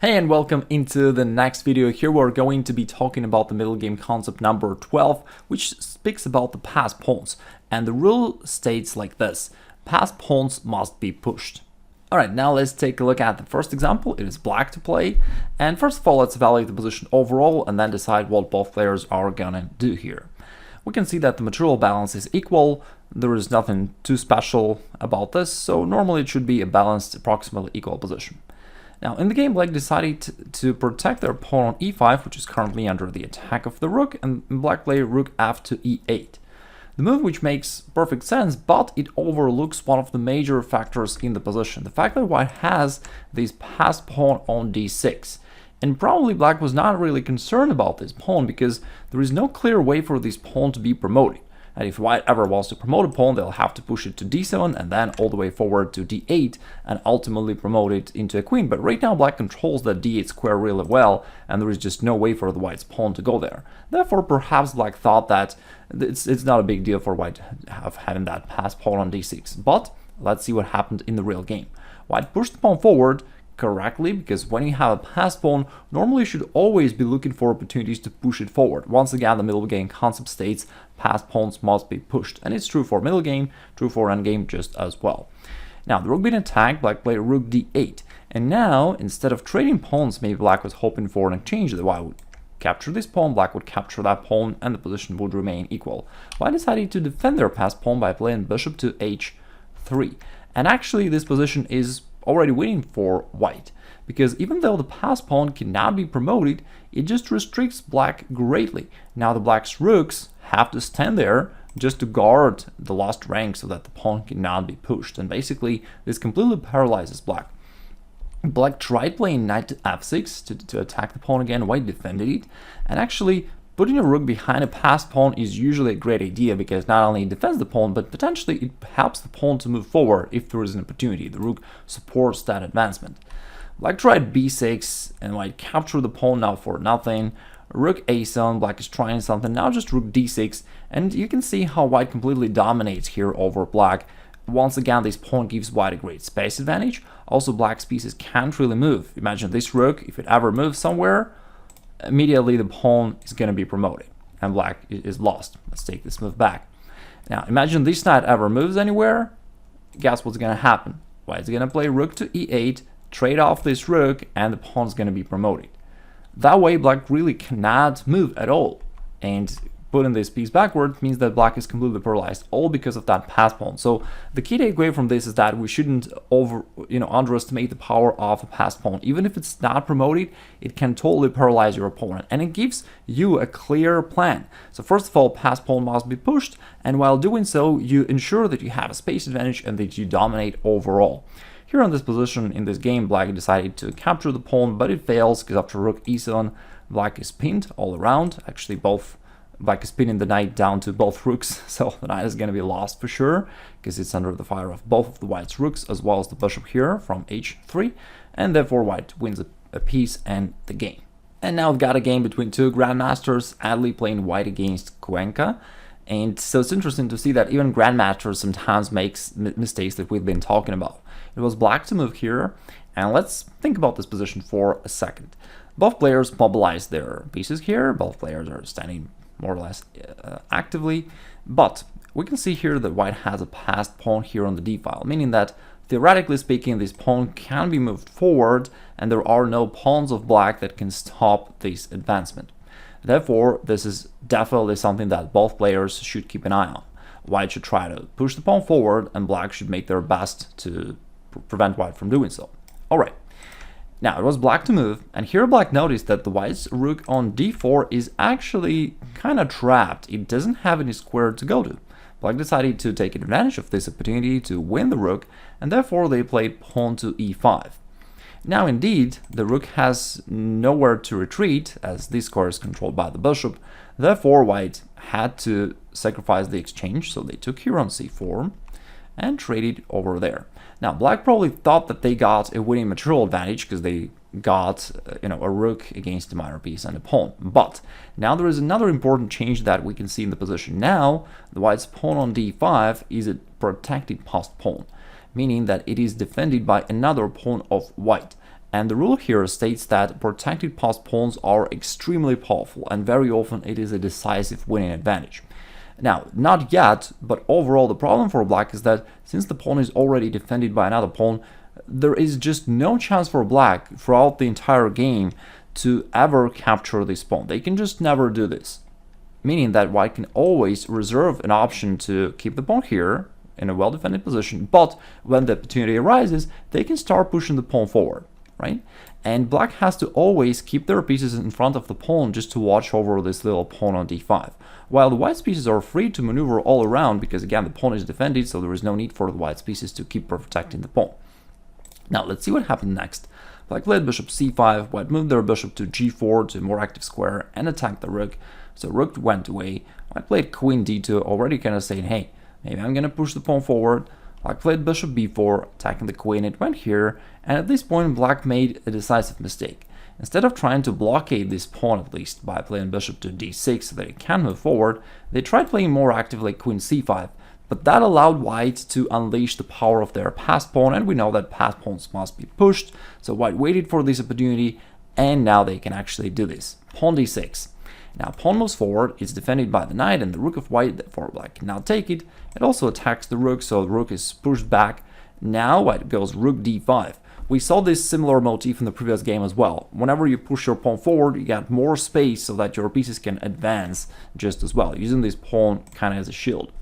Hey and welcome into the next video. Here we're going to be talking about the middle game concept number 12, which speaks about the passed pawns. And the rule states like this: passed pawns must be pushed. Alright, now let's take a look at the first example. It is black to play. And first of all, let's evaluate the position overall and then decide what both players are gonna do here. We can see that the material balance is equal. There is nothing too special about this, so normally it should be a balanced, approximately equal position. Now, in the game, black decided to protect their pawn on e5, which is currently under the attack of the rook, and black played rook f to e8. The move which makes perfect sense, but it overlooks one of the major factors in the position, the fact that white has this passed pawn on d6. And probably black was not really concerned about this pawn because there is no clear way for this pawn to be promoted. And if white ever wants to promote a pawn, they'll have to push it to d7 and then all the way forward to d8 and ultimately promote it into a queen. But right now black controls that d8 square really well, and there is just no way for the white's pawn to go there. Therefore, perhaps black thought that it's not a big deal for white having that passed pawn on d6. But let's see what happened in the real game. White pushed the pawn forward correctly, because when you have a passed pawn, normally you should always be looking for opportunities to push it forward. Once again, the middle game concept states passed pawns must be pushed, and it's true for middle game, true for endgame just as well. Now, the rook being attacked, black played rook d8, and now, instead of trading pawns, maybe black was hoping for an exchange that white would capture this pawn, black would capture that pawn, and the position would remain equal. White decided to defend their passed pawn by playing bishop to h3, and actually this position is already winning for white, because even though the passed pawn cannot be promoted, it just restricts black greatly. Now the black's rooks have to stand there just to guard the lost rank so that the pawn cannot be pushed, and basically this completely paralyzes black. Black tried playing knight to f6 to attack the pawn again. White defended it, and actually putting a rook behind a passed pawn is usually a great idea, because not only it defends the pawn, but potentially it helps the pawn to move forward if there is an opportunity. The rook supports that advancement. Black tried b6, and white captured the pawn now for nothing. Rook a7, black is trying something, now just rook d6, and you can see how white completely dominates here over black. Once again, this pawn gives white a great space advantage. Also, black's pieces can't really move. Imagine this rook, if it ever moves somewhere, immediately the pawn is going to be promoted and black is lost. Let's take this move back. Now imagine this knight ever moves anywhere. Guess what's going to happen? White's going to play rook to e8, trade off this rook, and the pawn's going to be promoted. That way black really cannot move at all, and putting this piece backward means that black is completely paralyzed, all because of that passed pawn. So the key takeaway from this is that we shouldn't underestimate the power of a passed pawn. Even if it's not promoted, it can totally paralyze your opponent, and it gives you a clear plan. So first of all, passed pawn must be pushed, and while doing so, you ensure that you have a space advantage and that you dominate overall. Here on this position in this game, black decided to capture the pawn, but it fails because after rook e7, black is pinned all around. Actually, black is pinning the knight down to both rooks, so the knight is going to be lost for sure, because it's under the fire of both of the white's rooks, as well as the bishop here from h3, and therefore white wins a piece and the game. And now we've got a game between two grandmasters, Adley playing white against Cuenca. And so it's interesting to see that even grandmasters sometimes makes mistakes that we've been talking about. It was black to move here, and let's think about this position for a second. Both players mobilize their pieces here, both players are standing more or less actively, but we can see here that white has a passed pawn here on the d-file, meaning that theoretically speaking, this pawn can be moved forward and there are no pawns of black that can stop this advancement. Therefore, this is definitely something that both players should keep an eye on. White should try to push the pawn forward, and black should make their best to prevent white from doing so. Alright. Now, it was black to move, and here black noticed that the white's rook on d4 is actually kind of trapped. It doesn't have any square to go to. Black decided to take advantage of this opportunity to win the rook, and therefore they played pawn to e5. Now, indeed, the rook has nowhere to retreat, as this square is controlled by the bishop. Therefore, white had to sacrifice the exchange, so they took here on c4 and traded over there. Now, black probably thought that they got a winning material advantage because they got a rook against a minor piece and a pawn. But now there is another important change that we can see in the position. Now, the white's pawn on d5 is a protected passed pawn, meaning that it is defended by another pawn of white. And the rule here states that protected passed pawns are extremely powerful, and very often it is a decisive winning advantage. Now, not yet, but overall the problem for black is that since the pawn is already defended by another pawn, there is just no chance for black throughout the entire game to ever capture this pawn. They can just never do this, meaning that white can always reserve an option to keep the pawn here in a well-defended position, but when the opportunity arises, they can start pushing the pawn forward, right? And black has to always keep their pieces in front of the pawn just to watch over this little pawn on d5, while the white's pieces are free to maneuver all around because, again, the pawn is defended, so there is no need for the white's pieces to keep protecting the pawn. Now, let's see what happened next. Black played bishop c5, white moved their bishop to g4 to a more active square and attacked the rook. So rook went away. White played queen d2, already kind of saying, hey, maybe I'm going to push the pawn forward. Black played bishop b4, attacking the queen. It went here, and at this point, black made a decisive mistake. Instead of trying to blockade this pawn at least by playing bishop to d6 so that it can move forward, they tried playing more actively queen c5. But that allowed white to unleash the power of their passed pawn, and we know that passed pawns must be pushed, so white waited for this opportunity, and now they can actually do this. Pawn d6. Now pawn moves forward, it's defended by the knight and the rook of white, therefore black can now take it. It also attacks the rook, so the rook is pushed back. Now white goes rook d5. We saw this similar motif in the previous game as well. Whenever you push your pawn forward, you get more space so that your pieces can advance just as well, using this pawn kind of as a shield.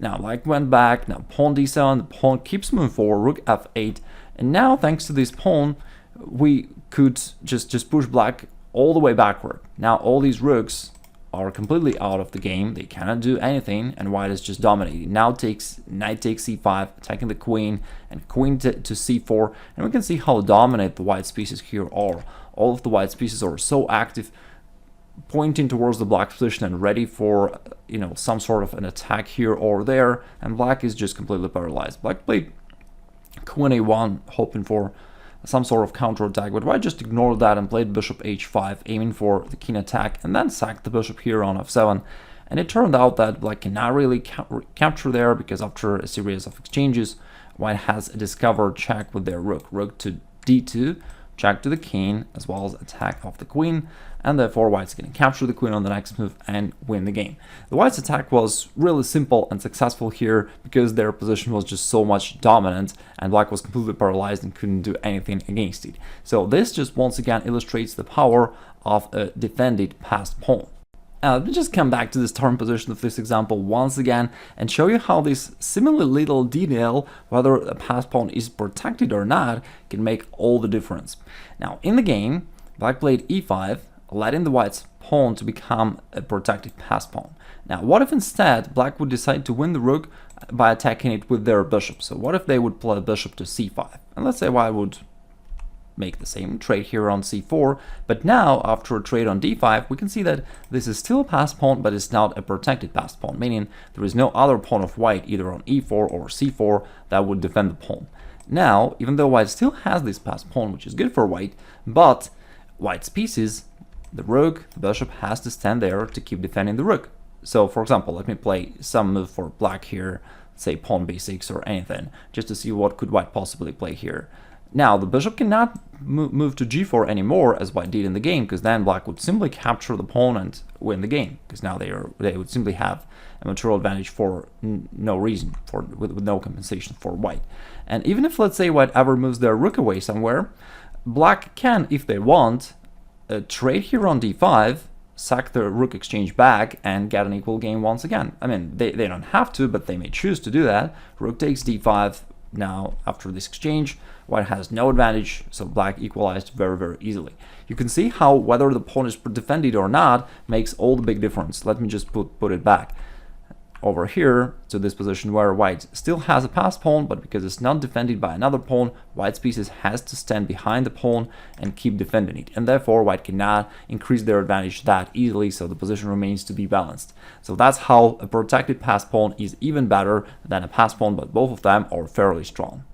Now black went back, now pawn d7, the pawn keeps moving forward, rook f8, and now thanks to this pawn, we could just push black all the way backward. Now all these rooks are completely out of the game, they cannot do anything, and white is just dominating. Now knight takes c5, attacking the queen, and queen to c4, and we can see how dominant the white's pieces here are. All of the white's pieces are so active, pointing towards the black position and ready for, you know, some sort of an attack here or there, and black is just completely paralyzed. Black played queen a1, hoping for some sort of counterattack, but white just ignored that and played bishop h5, aiming for the keen attack, and then sacked the bishop here on f7. And it turned out that black cannot really capture there, because after a series of exchanges, white has a discovered check with their rook. Rook to d2, check to the king, as well as attack of the queen, and therefore white's going to capture the queen on the next move and win the game. The white's attack was really simple and successful here because their position was just so much dominant, and black was completely paralyzed and couldn't do anything against it. So this just once again illustrates the power of a defended passed pawn. Let me just come back to the starting position of this example once again and show you how this seemingly little detail, whether a passed pawn is protected or not, can make all the difference. Now in the game, black played e5, letting the white's pawn to become a protected passed pawn. Now what if instead black would decide to win the rook by attacking it with their bishop? So what if they would play bishop to c5? And let's say white would make the same trade here on c4, but now after a trade on d5 we can see that this is still a passed pawn, but it's not a protected passed pawn, meaning there is no other pawn of white either on e4 or c4 that would defend the pawn. Now even though white still has this passed pawn, which is good for white, but white's pieces, the rook, the bishop, has to stand there to keep defending the rook. So for example, let me play some move for black here, say pawn b6 or anything, just to see what could white possibly play here. Now the bishop cannot move to g4 anymore as white did in the game, because then black would simply capture the pawn and win the game, because now they would simply have a material advantage for no reason, with no compensation for white. And even if, let's say, white ever moves their rook away somewhere, black can, if they want, trade here on d5, sack the rook exchange back, and get an equal game once again. I mean, they don't have to, but they may choose to do that. Rook takes d5. Now after this exchange, white has no advantage, so black equalized very, very easily. You can see how whether the pawn is defended or not makes all the big difference. Let me just put it back over here to this position where white still has a passed pawn, but because it's not defended by another pawn, white's pieces has to stand behind the pawn and keep defending it, and therefore white cannot increase their advantage that easily, so the position remains to be balanced. So that's how a protected passed pawn is even better than a passed pawn, but both of them are fairly strong.